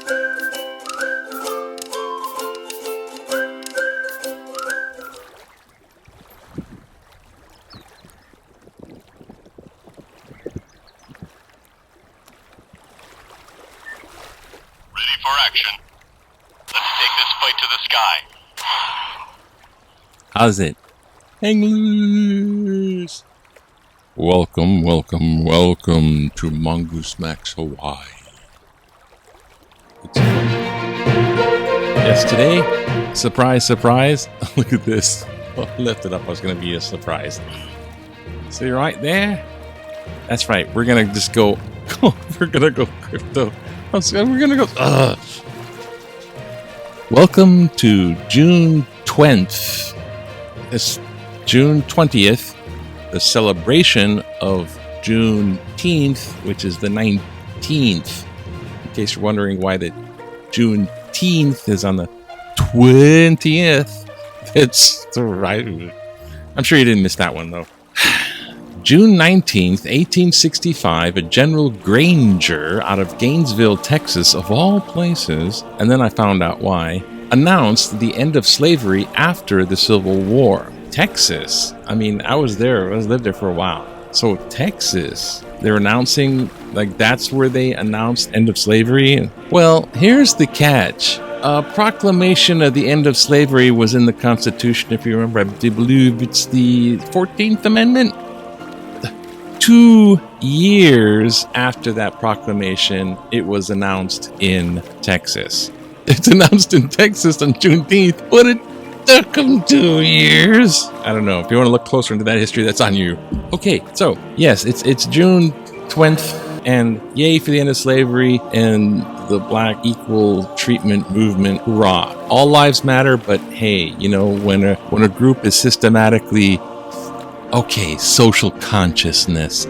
Ready for action. Let's take this fight to the sky. How's it? Hang loose! Welcome, welcome, welcome to Mongoose Max Hawaii. Yes, today, surprise, surprise. Look at this. I left it up. I was going to be a surprise. See right there? That's right. We're going to just go. We're going to go crypto. We're going to go. Welcome to June 20th. It's June 20th, the celebration of Juneteenth, which is the 19th. In case you're wondering why the Juneteenth is on the 20th, it's right. I'm sure you didn't miss that one, though. June 19th, 1865, a General Granger out of Gainesville, Texas, of all places, and then I found out why, announced the end of slavery after the Civil War. Texas. I mean, I was there. I lived there for a while. So Texas, they're announcing, like, that's where they announced end of slavery. Well, here's the catch. A proclamation of the end of slavery was in the Constitution, if you remember. I believe it's the 14th Amendment. 2 years after that proclamation, it was announced in Texas. It's announced in Texas on Juneteenth, but it took them 2 years. I don't know. If you want to look closer into that history, that's on you. Okay, so yes, it's June 20th, and yay for the end of slavery and the black equal treatment movement. Hurrah! All lives matter, but hey, you know, when a group is systematically social consciousness.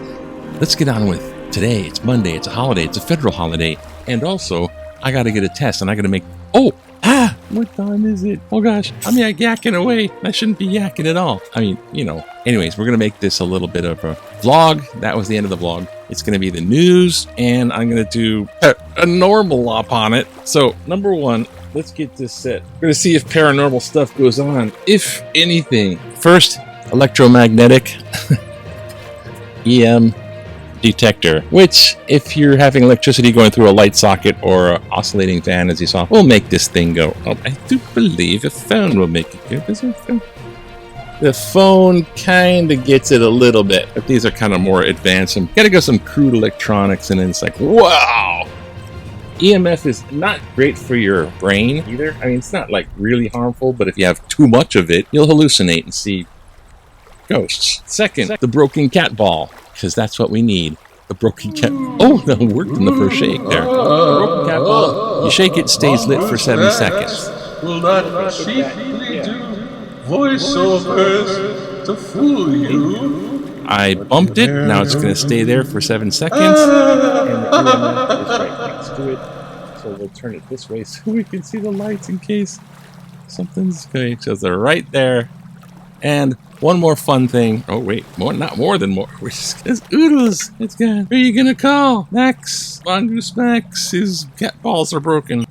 Let's get on with today. It's Monday. It's a holiday. It's a federal holiday, and also I got to get a test, and I got to make. What time is it? Oh gosh, I'm yakking away. I shouldn't be yakking at all. I mean, you know. Anyways, we're gonna make this a little bit of a vlog. That was the end of the vlog. It's gonna be the news, and I'm gonna do a normal up on it. So, number one, let's get this set. We're gonna see if paranormal stuff goes on, if anything. First, electromagnetic EM detector, which, if you're having electricity going through a light socket or an oscillating fan, as you saw, will make this thing go. Oh, I do believe a phone will make it go. The phone kind of gets it a little bit, but these are kind of more advanced. And gotta go some crude electronics, and then it's like, wow! EMF is not great for your brain either. I mean, it's not like really harmful, but if you have too much of it, you'll hallucinate and see ghosts. Second, the broken cat ball, because that's what we need. The broken cat. Oh, that worked in the first shake there. The broken cat ball. You shake it, stays lit for 7 seconds. Will not cheaply do voiceovers to fool you. I bumped it. Now it's going to stay there for 7 seconds. And the EMF is right next to it. So we'll turn it this way so we can see the lights in case something's going. So they're right there. And one more fun thing. Oh, wait. Not more than more. It's oodles. It's gone. Who are you going to call? Max. Mongoose Max. His cat balls are broken.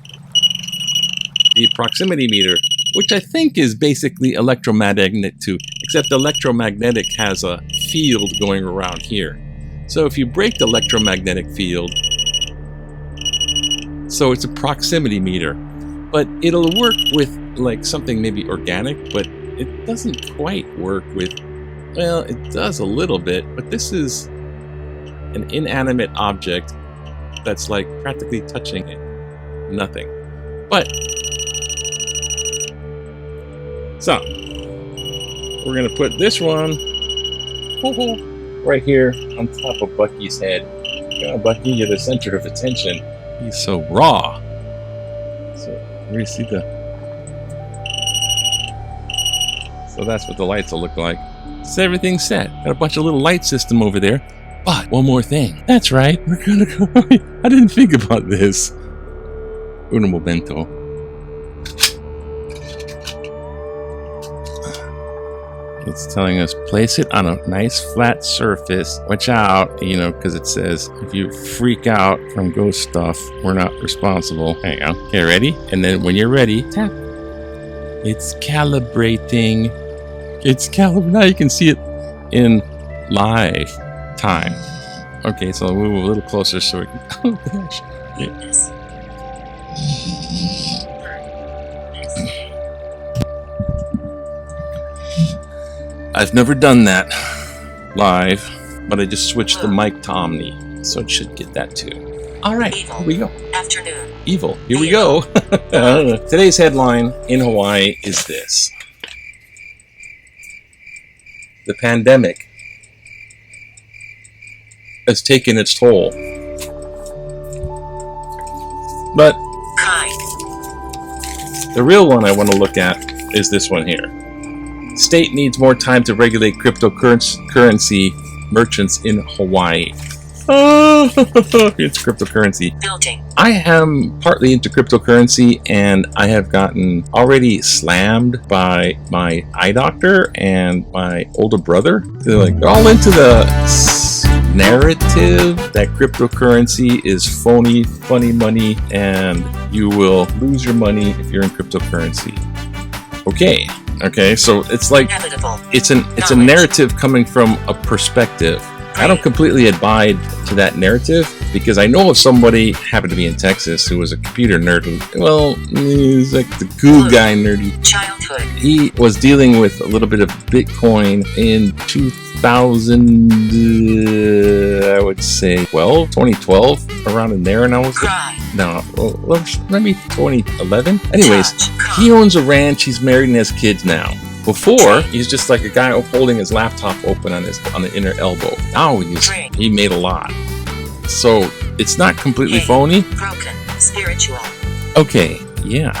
The proximity meter, which I think is basically electromagnetic too, except electromagnetic has a field going around here. So if you break the electromagnetic field, so it's a proximity meter, but it'll work with like something maybe organic, but it doesn't quite work with, well, it does a little bit, but this is an inanimate object that's like practically touching it. Nothing. But, so, we're going to put this one right here on top of Bucky's head. Bucky, you're the center of attention. He's so raw. So, we see the... So that's what the lights will look like. So everything's set. Got a bunch of little light system over there. But one more thing. That's right. We're gonna go. I didn't think about this. Un momento. It's telling us place it on a nice flat surface. Watch out, you know, because it says if you freak out from ghost stuff, we're not responsible. Hang on. Okay, ready? And then when you're ready, tap. It's calibrating. Now you can see it in live time. Okay, so we'll move a little closer so we can. Oh gosh. Yeah. I've never done that live, but I just switched the mic to Omni, so it should get that too. All right, here we go. Afternoon. Evil. Here we go. Today's headline in Hawaii is this: the pandemic has taken its toll. But the real one I want to look at is this one here. State needs more time to regulate cryptocurrency merchants in Hawaii. It's cryptocurrency. Building. I am partly into cryptocurrency, and I have gotten already slammed by my eye doctor and my older brother. They're all into the narrative that cryptocurrency is phony, funny money, and you will lose your money if you're in cryptocurrency. Okay, so it's like it's a narrative coming from a perspective. I don't completely abide to that narrative because I know of somebody, happened to be in Texas, who was a computer nerd. Well, he's like the goo guy nerdy. Childhood. He was dealing with a little bit of Bitcoin in 2000, I would say 2012, around in there, and I was maybe 2011. Anyways, he owns a ranch. He's married and has kids now. Before, he's just like a guy holding his laptop open on the inner elbow. Now he made a lot. So it's not completely phony. Broken. Spiritual. Okay, yeah,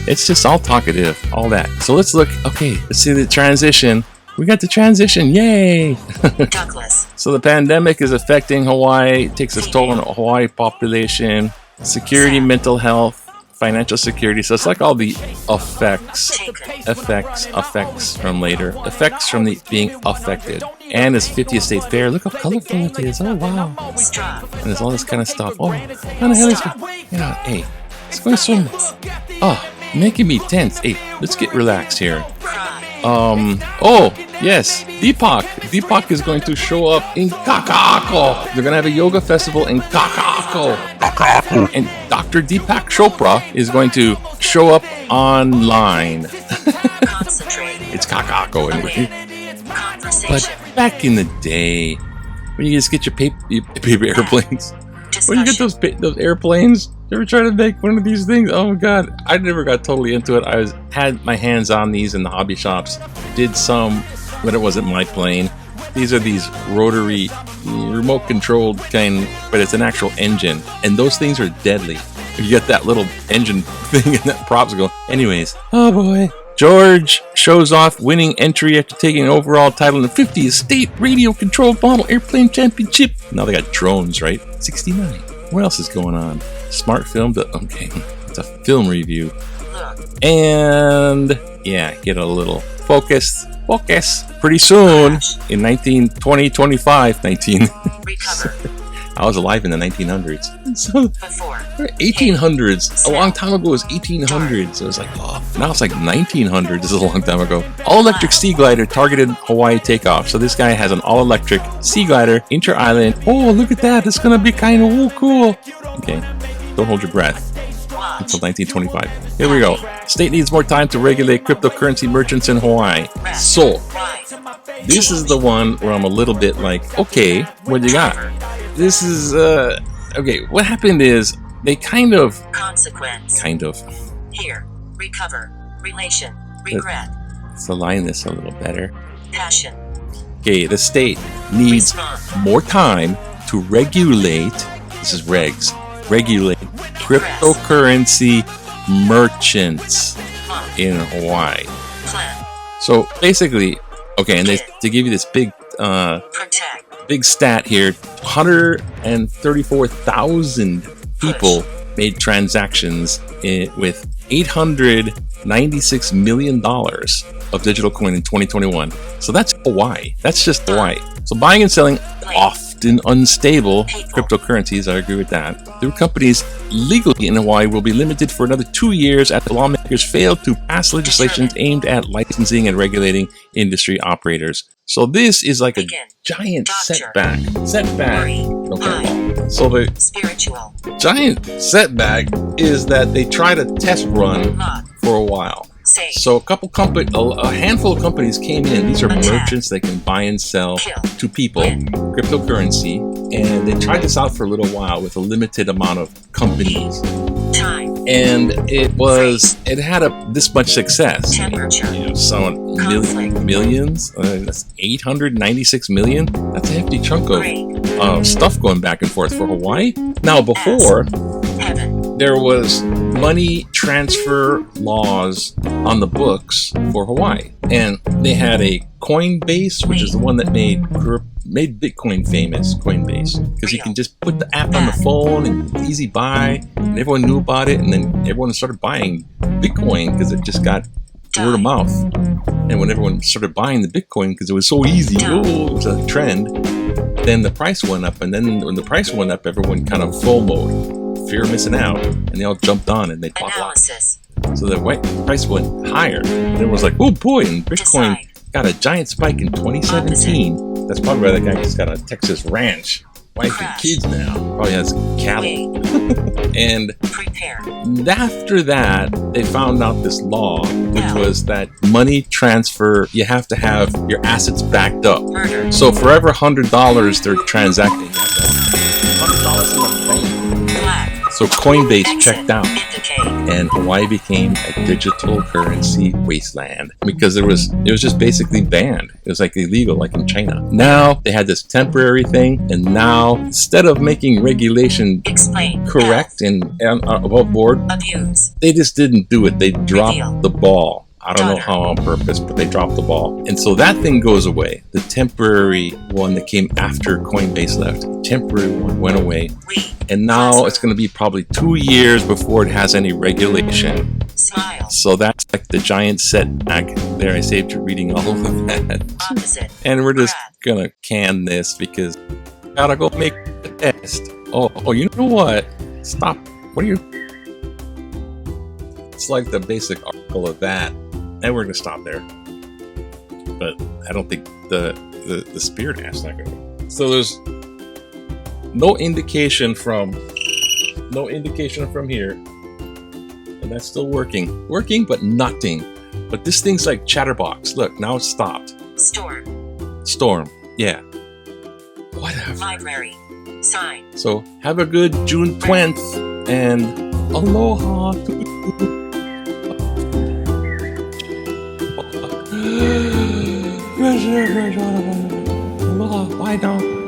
it's just all talkative, all that. So let's look. Okay, let's see the transition. We got the transition. Yay! Douglas. So the pandemic is affecting Hawaii. It takes its toll on the Hawaii population. Security, mental health, financial security. So it's like all the effects from later. Effects from the being affected. And his 50th state fair. Look how colorful it is. Oh, wow. And there's all this kind of stuff. Oh, how the hell is it? Yeah, hey, it's going so... Oh, making me tense. Hey, let's get relaxed here. Oh, yes, Deepak is going to show up in Kaka'ako. They're going to have a yoga festival in Kaka'ako. And Dr. Deepak Chopra is going to show up online. It's Kaka'ako. But back in the day, when you just get your paper airplanes, when you get those airplanes, you ever try to make one of these things? Oh my god, I never got totally into it. I had my hands on these in the hobby shops. Did some, but it wasn't my plane. These are these rotary, remote controlled kind, but it's an actual engine. And those things are deadly. You get that little engine thing and that props go. Anyways, oh boy. George shows off winning entry after taking an overall title in the 50th State Radio Controlled Model Airplane Championship. Now they got drones, right? 69. What else is going on? Smart film. Okay, it's a film review. And yeah, get a little focus. Pretty soon in 2025. I was alive in the 1900s. So 1800s. A long time ago was 1800s. So it was like, oh, now it's like 1900s. This is a long time ago. All-electric sea glider targeted Hawaii takeoff. So this guy has an all-electric sea glider, inter-island. Oh, look at that. It's going to be kind of cool. Okay, don't hold your breath until 1925. Here we go. State needs more time to regulate cryptocurrency merchants in Hawaii. So, this is the one where I'm a little bit like, okay, what do you got? This is, okay, what happened is they Consequence. Here, recover, relation, regret. Let's align this a little better. Passion. Okay, the state needs more time to regulate, this is regulate cryptocurrency merchants in Hawaii. So basically, okay, and they give you this big stat here, 134,000 people made transactions with $896 million of digital coin in 2021. So that's Hawaii. That's just Hawaii. So buying and selling often unstable cryptocurrencies, I agree with that, through companies legally in Hawaii will be limited for another 2 years after lawmakers failed to pass legislation aimed at licensing and regulating industry operators. So this is like a giant setback. Okay. So the Spiritual. giant setback is that they try to test run for a while. So a handful of companies came in. These are merchants that can buy and sell to people cryptocurrency, and they tried this out for a little while with a limited amount of companies. And it had this much success. Selling millions. That's 896 million. That's a hefty chunk of stuff going back and forth for Hawaii. Now before, there was money transfer laws on the books for Hawaii, and they had a Coinbase, which is the one that made Bitcoin famous. Coinbase, because you can just put the app on the phone and easy buy, and everyone knew about it, and then everyone started buying Bitcoin because it just got word of mouth. And when everyone started buying the Bitcoin because it was so easy, it was a trend, then the price went up, and then when the price went up, everyone kind of FOMO'd, fear of missing out, and they all jumped on and they bought lots. So the price went higher, and everyone was like, oh boy, and Bitcoin got a giant spike in 2017. That's probably why that guy just got a Texas ranch, wife and kids now, probably has cattle. And after that, they found out this law, which was that money transfer, you have to have your assets backed up. So for every $100 they're transacting, you have to have $100 in the bank. So Coinbase checked out, and Hawaii became a digital currency wasteland because it was just basically banned. It was like illegal, like in China. Now they had this temporary thing, and now instead of making regulation correct and above board, they just didn't do it. They dropped the ball. I don't know how on purpose, but they dropped the ball. And so that thing goes away. The temporary one that came after Coinbase left, the temporary one went away. And now it's going to be probably 2 years before it has any regulation. So that's like the giant setback there. I saved you reading all of that. And we're just going to can this because gotta go make the test. Oh, you know what? Stop. What are you? It's like the basic article of that. And we're going to stop there. But I don't think the spirit asked that going. So there's no indication from here. And that's still working. Working, but nothing. But this thing's like chatterbox. Look, now it's stopped. Storm. Yeah. Whatever. Library. Sign. So have a good June 20th and aloha to you. Aloha. Why don't?